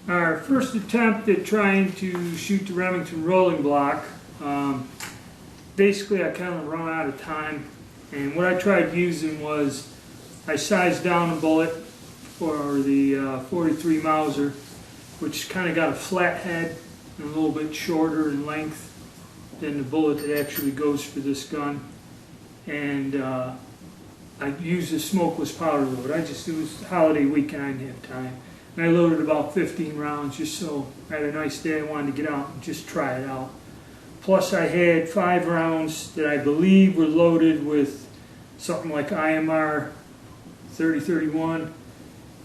Our first attempt at trying to shoot the Remington rolling block, basically I kind of run out of time, and what I tried using was I sized down a bullet for the 43 Mauser, which kind of got a flat head and a little bit shorter in length than the bullet that actually goes for this gun. And I used a smokeless powder load. It was holiday weekend, I didn't have time. And I loaded about 15 rounds just so I had a nice day. I wanted to get out and just try it out. Plus I had 5 rounds that I believe were loaded with something like IMR 3031,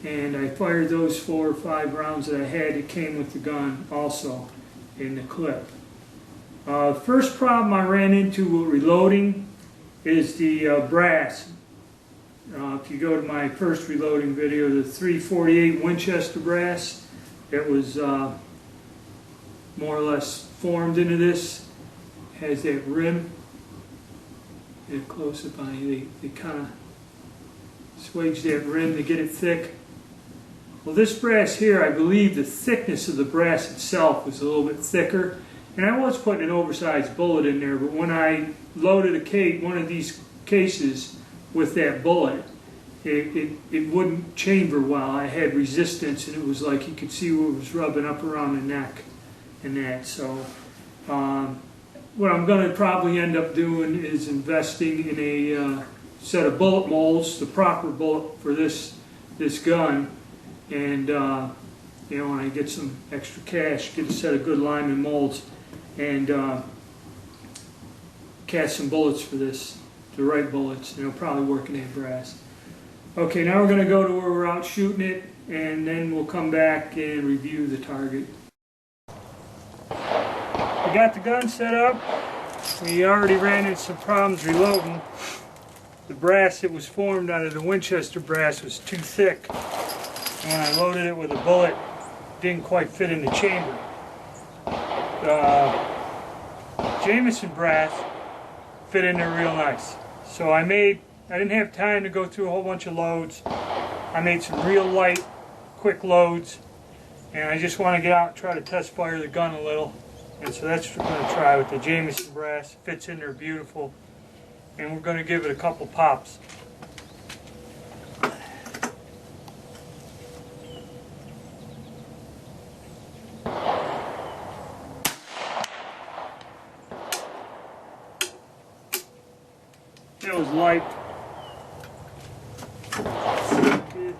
and I fired those 4 or 5 rounds that I had that came with the gun also in the clip. First problem I ran into with reloading is the brass. If you go to my first reloading video, the 348 Winchester brass that was more or less formed into this has that rim. Get a close up on you. They kind of swage that rim to get it thick. Well, this brass here, I believe the thickness of the brass itself was a little bit thicker, and I was putting an oversized bullet in there, but when I loaded one of these cases with that bullet, it wouldn't chamber well. I had resistance, and it was like you could see what was rubbing up around the neck and that. So what I'm going to probably end up doing is investing in a set of bullet molds, the proper bullet for this gun, and you know, when I get some extra cash, get a set of good Lyman molds and cast some bullets for this, the right bullets, and it'll probably work in that brass. Okay, now we're going to go to where we're out shooting it, and then we'll come back and review the target. We got the gun set up. We already ran into some problems reloading. The brass that was formed out of the Winchester brass was too thick. And when I loaded it with a bullet, it didn't quite fit in the chamber. The Jameson brass fit in there real nice. So I didn't have time to go through a whole bunch of loads. I made some real light, quick loads, and I just want to get out and try to test fire the gun a little. And so that's what we're going to try with the Jameson brass. It fits in there beautiful, and we're going to give it a couple pops. That was light. Good.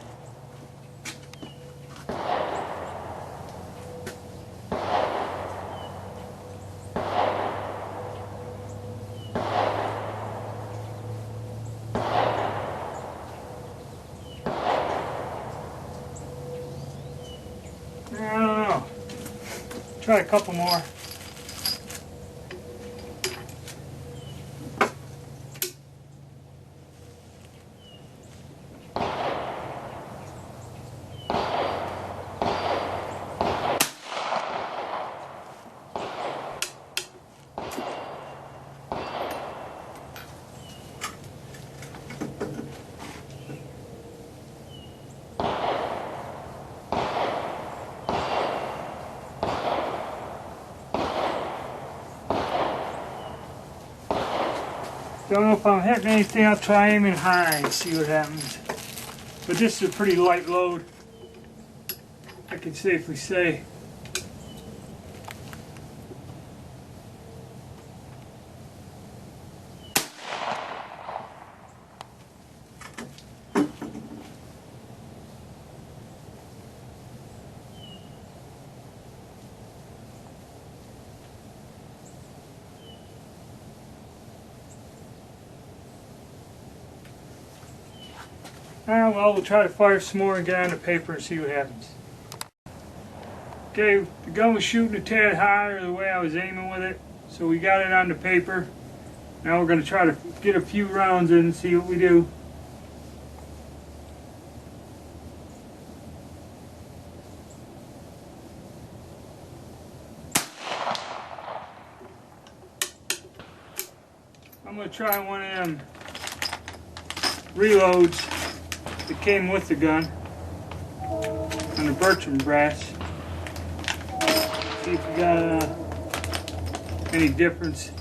I don't know. Try a couple more. Don't know if I'm hitting anything. I'll try aiming high and see what happens. But this is a pretty light load, I can safely say. Well, we'll try to fire some more and get on the paper and see what happens. Okay, the gun was shooting a tad higher the way I was aiming with it, so we got it on the paper. Now we're going to try to get a few rounds in and see what we do. I'm going to try one of them reloads that came with the gun on the Bertram brass. See if you got any difference.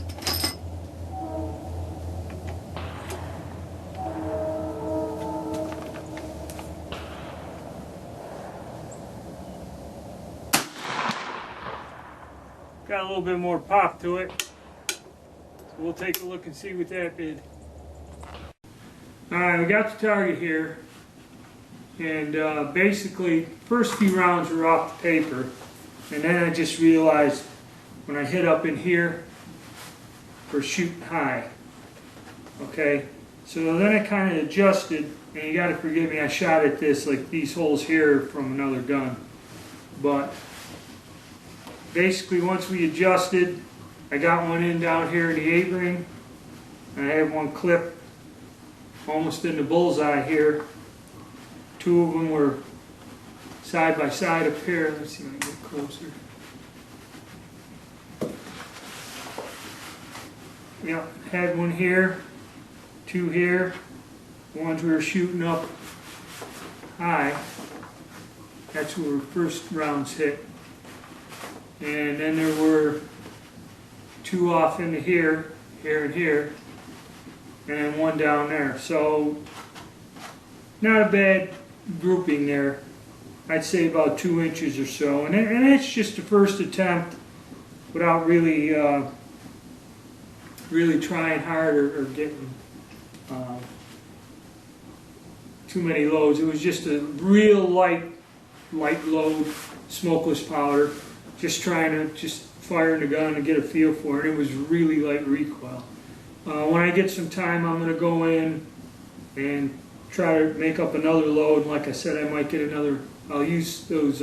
Got a little bit more pop to it. So we'll take a look and see what that did. Alright, we got the target here. And basically, first few rounds were off the paper. And then I just realized when I hit up in here, we're shooting high. Okay? So then I kind of adjusted, and you got to forgive me, I shot at this like these holes here from another gun. But basically, once we adjusted, I got one in down here in the 8-ring. And I have one clip almost in the bullseye here. Two of them were side by side up here. Let's see if I can get closer. Yep, had one here, two here. Ones we were shooting up high. That's where first rounds hit. And then there were two off into here, here and here, and then one down there. So not a bad grouping there. I'd say about 2 inches or so. And it's just the first attempt without really really trying hard or getting too many loads. It was just a real light load, smokeless powder. Just trying to fire the gun and get a feel for it. It was really light recoil. When I get some time, I'm going to go in and try to make up another load. Like I said, I might get another. I'll use those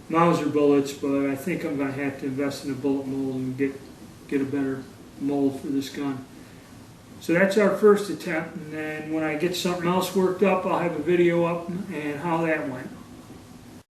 Mauser bullets, but I think I'm going to have to invest in a bullet mold and get a better mold for this gun. So that's our first attempt, and then when I get something else worked up, I'll have a video up and how that went.